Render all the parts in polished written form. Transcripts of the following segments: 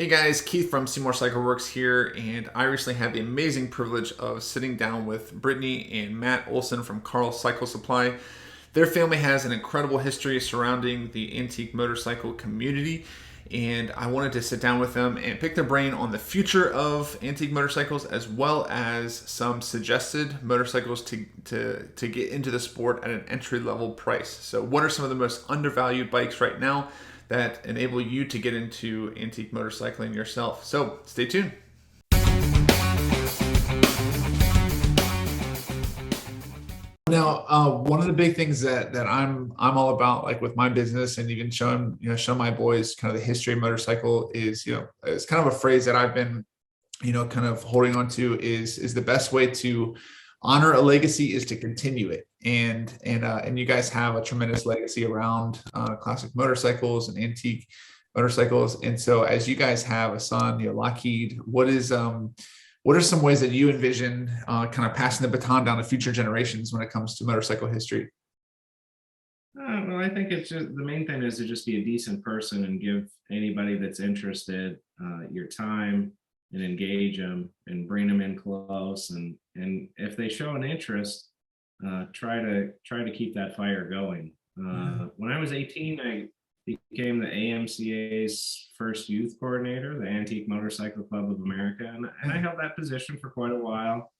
Hey guys, Keith from Seymour Cycle Works here, and I recently had the amazing privilege of sitting down with Brittney and Matt Olsen from Carl Cycle Supply. Their family has an incredible history surrounding the antique motorcycle community, and I wanted to sit down with them and pick their brain on the future of antique motorcycles as well as some suggested motorcycles to get into the sport at an entry level price. So, what are some of the most undervalued bikes right now that enable you to get into antique motorcycling yourself? So, stay tuned. Now, one of the big things that I'm all about, like with my business, and even show my boys kind of the history of motorcycle is, it's kind of a phrase that I've been, kind of holding on to is the best way to honor a legacy is to continue it. And you guys have a tremendous legacy around classic motorcycles and antique motorcycles. And so, as you guys have a son, Lockheed, what are some ways that you envision kind of passing the baton down to future generations when it comes to motorcycle history? Well, I think it's just the main thing is to just be a decent person and give anybody that's interested your time and engage them and bring them in close. And if they show an interest, try to keep that fire going. Yeah. When I was 18, I became the AMCA's first youth coordinator, the Antique Motorcycle Club of America, and I held that position for quite a while.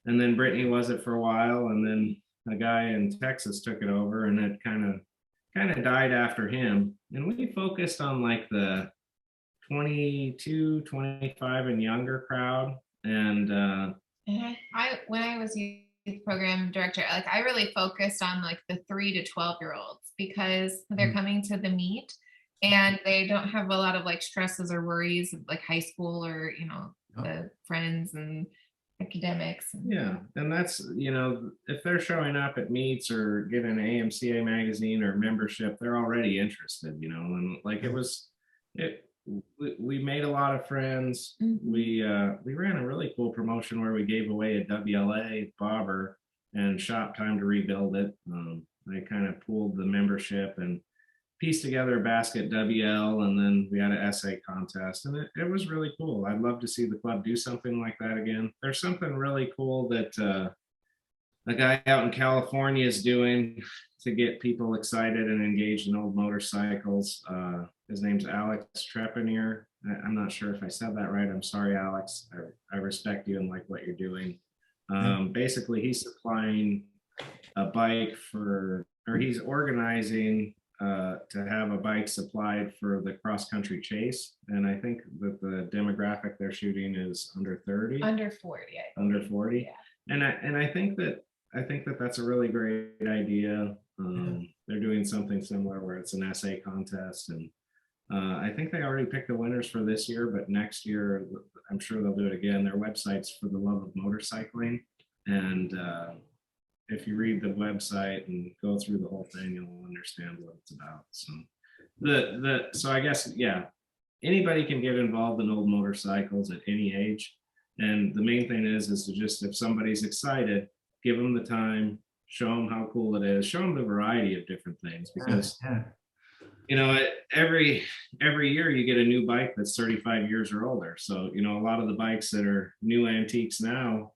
And then Brittney was it for a while, and then a guy in Texas took it over, and it kind of died after him. And we focused on like the 22, 25 and younger crowd. And And I when I was youth program director, like I really focused on like the 3 to 12-year-olds because they're coming to the meet and they don't have a lot of like stresses or worries of like high school or the friends and academics. yeah, and that's, if they're showing up at meets or get an AMCA magazine or membership, they're already interested, and like it we made a lot of friends. We ran a really cool promotion where we gave away a WLA bobber and shop time to rebuild it. I kind of pooled the membership and pieced together a basket WL, and then we had an essay contest, and it was really cool. I'd love to see the club do something like that again. There's something really cool that a guy out in California is doing to get people excited and engaged in old motorcycles. His name's Alex Trepanier. I'm not sure if I said that right. I'm sorry, Alex. I respect you and like what you're doing. Basically, he's supplying a bike or he's organizing to have a bike supplied for the cross country chase. And I think that the demographic they're shooting is under 30, Under 40. under 40. Yeah. And I think that that's a really great idea. They're doing something similar where it's an essay contest, and I think they already picked the winners for this year, but next year I'm sure they'll do it again. Their website's For the Love of Motorcycling, and if you read the website and go through the whole thing, you'll understand what it's about. So so I guess, yeah, anybody can get involved in old motorcycles at any age, and the main thing is to just, if somebody's excited, give them the time, show them how cool it is, show them the variety of different things, because every year you get a new bike that's 35 years or older. So a lot of the bikes that are new antiques now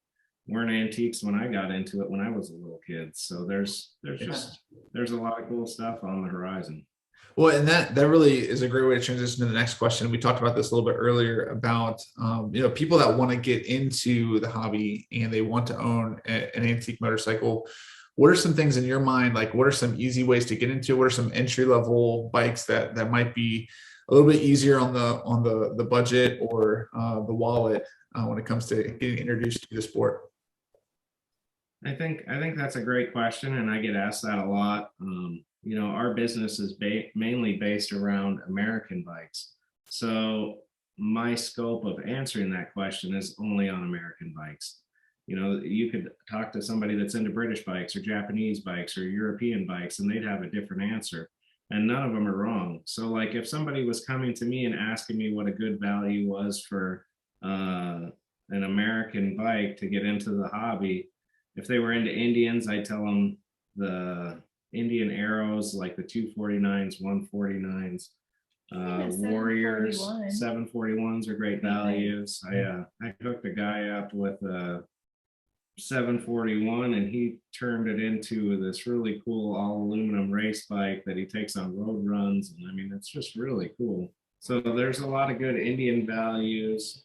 weren't antiques when I got into it when I was a little kid. So there's a lot of cool stuff on the horizon. Well, and that really is a great way to transition to the next question. We talked about this a little bit earlier about people that want to get into the hobby and they want to own an antique motorcycle. What are some things in your mind? Like, what are some easy ways to get into? What are some entry level bikes that might be a little bit easier on the budget or the wallet when it comes to getting introduced to the sport? I think that's a great question, and I get asked that a lot. Our business is mainly based around American bikes, so my scope of answering that question is only on American bikes. You could talk to somebody that's into British bikes or Japanese bikes or European bikes, and they'd have a different answer, and none of them are wrong. So, like, if somebody was coming to me and asking me what a good value was for an American bike to get into the hobby, if they were into Indians, I tell them the Indian arrows, like the 249s, 149s. Warriors 741. 741s are great values. I hooked a guy up with a 741 and he turned it into this really cool all aluminum race bike that he takes on road runs, and I mean it's just really cool. So there's a lot of good Indian values.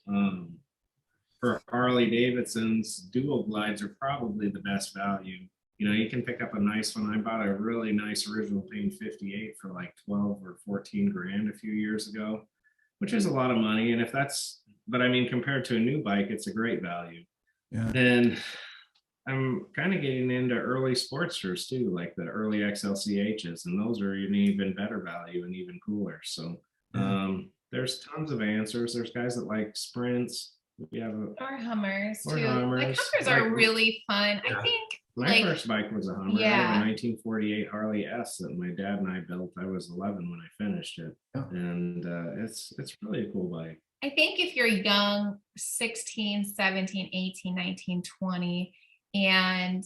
For Harley Davidson's, dual glides are probably the best value. You know, you can pick up a nice one. I bought a really nice original paint 58 for like 12 or 14 grand a few years ago, which is a lot of money. And if that's, but I mean, compared to a new bike, it's a great value. Yeah. And I'm kind of getting into early Sportsters too, like the early XLCHs, and those are an even better value and even cooler. So there's tons of answers. There's guys that like sprints. We have or Hummers or too. Hummers. Like Hummers are really fun. I think my first bike was a Hummer. Yeah. I have a 1948 Harley S that my dad and I built. I was 11 when I finished it, and it's really a cool bike. I think if you're young, 16, 17, 18, 19, 20, and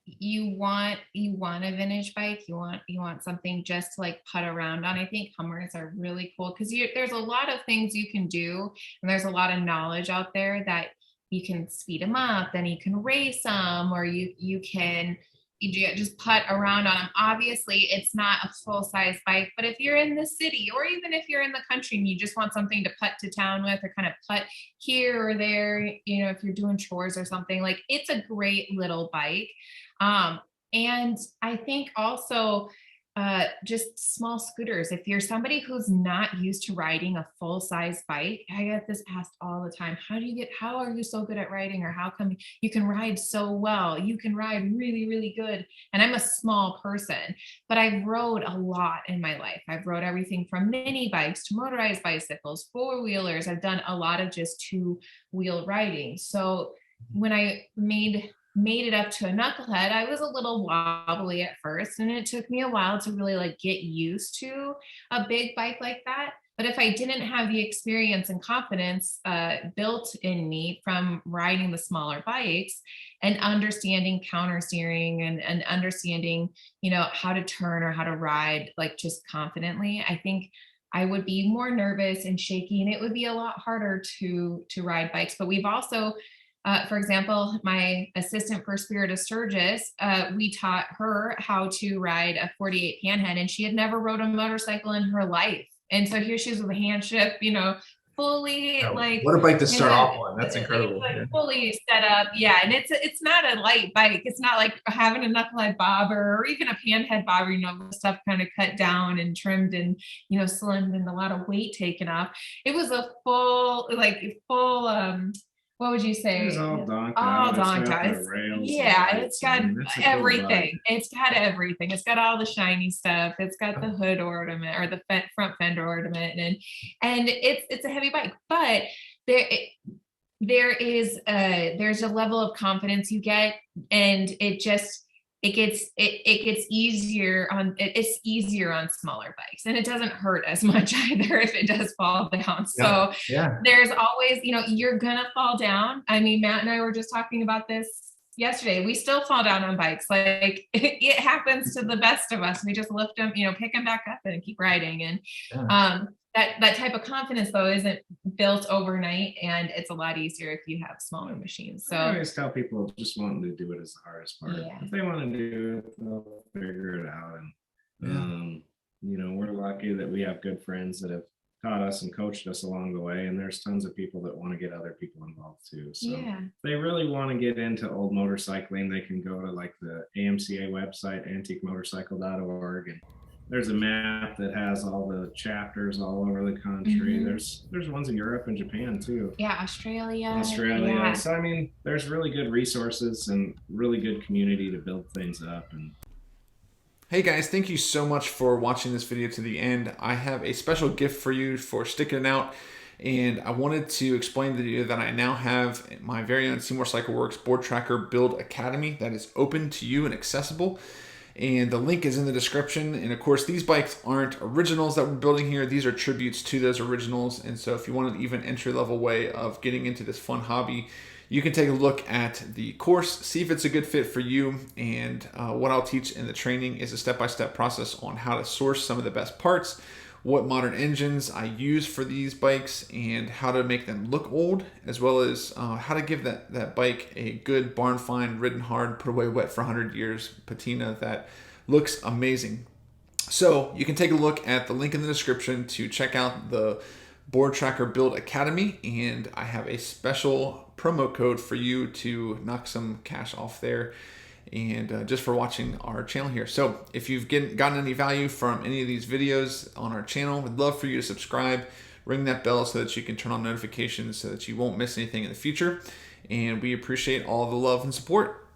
you want a vintage bike, you want something just to like putt around on, I think Hummers are really cool because there's a lot of things you can do, and there's a lot of knowledge out there that you can speed them up, then you can race them, or you can just putt around on them. Obviously it's not a full-size bike, but if you're in the city or even if you're in the country and you just want something to putt to town with or kind of putt here or there, you know, if you're doing chores or something, like it's a great little bike. And I think also just small scooters. If you're somebody who's not used to riding a full-size bike, I get this asked all the time. How are you so good at riding, or how come you can ride so well? You can ride really, really good. And I'm a small person, but I've rode a lot in my life. I've rode everything from mini bikes to motorized bicycles, four-wheelers. I've done a lot of just two-wheel riding. So when I made it up to a knucklehead, I was a little wobbly at first, and it took me a while to really like get used to a big bike like that. But if I didn't have the experience and confidence built in me from riding the smaller bikes and understanding counter steering and understanding, you know, how to turn or how to ride like just confidently, I think I would be more nervous and shaky, and it would be a lot harder to ride bikes. But we've also for example, my assistant for Spirit of Sturgis, we taught her how to ride a 48 panhead, and she had never rode a motorcycle in her life. And so here she is with a hand shift, you know, fully like what a bike to start off on. That's incredible. Like fully set up. Yeah. And it's not a light bike. It's not like having a knucklehead bobber or even a panhead bobber, you know, stuff kind of cut down and trimmed and, you know, slimmed and a lot of weight taken off. It was a full what would you say? It's all donked out. Yeah, it's got everything. It's got everything. It's got all the shiny stuff. It's got the hood ornament or the front fender ornament, and it's a heavy bike, but there's a level of confidence you get, and it gets easier on smaller bikes, and it doesn't hurt as much either if it does fall down. So there's always, you know, you're gonna fall down. I mean, Matt and I were just talking about this yesterday. We still fall down on bikes. Like it happens to the best of us. We just lift them, you know, pick them back up and keep riding. And that type of confidence though isn't built overnight, and it's a lot easier if you have smaller machines. So I always tell people just wanting to do it is the hardest part. Yeah. If they want to do it, they'll figure it out. And you know, we're lucky that we have good friends that have taught us and coached us along the way, and there's tons of people that want to get other people involved too. So if they really want to get into old motorcycling, they can go to like the AMCA website, antiquemotorcycle.org, and there's a map that has all the chapters all over the country. There's ones in Europe and Japan too. Yeah, Australia. Yeah. So I mean, there's really good resources and really good community to build things up. And hey guys, thank you so much for watching this video to the end. I have a special gift for you for sticking it out. And I wanted to explain to you that I now have my very own Seymour Cycle Works Board Tracker Build Academy that is open to you and accessible. And the link is in the description. And of course, these bikes aren't originals that we're building here. These are tributes to those originals. And so if you want an even entry-level way of getting into this fun hobby, you can take a look at the course, see if it's a good fit for you. And what I'll teach in the training is a step-by-step process on how to source some of the best parts, what modern engines I use for these bikes and how to make them look old, as well as how to give that bike a good barn find, ridden hard, put away wet for 100 years patina that looks amazing. So you can take a look at the link in the description to check out the Board Tracker Build Academy, and I have a special promo code for you to knock some cash off there, and just for watching our channel here. So if you've gotten any value from any of these videos on our channel, we'd love for you to subscribe, ring that bell so that you can turn on notifications so that you won't miss anything in the future. And we appreciate all the love and support.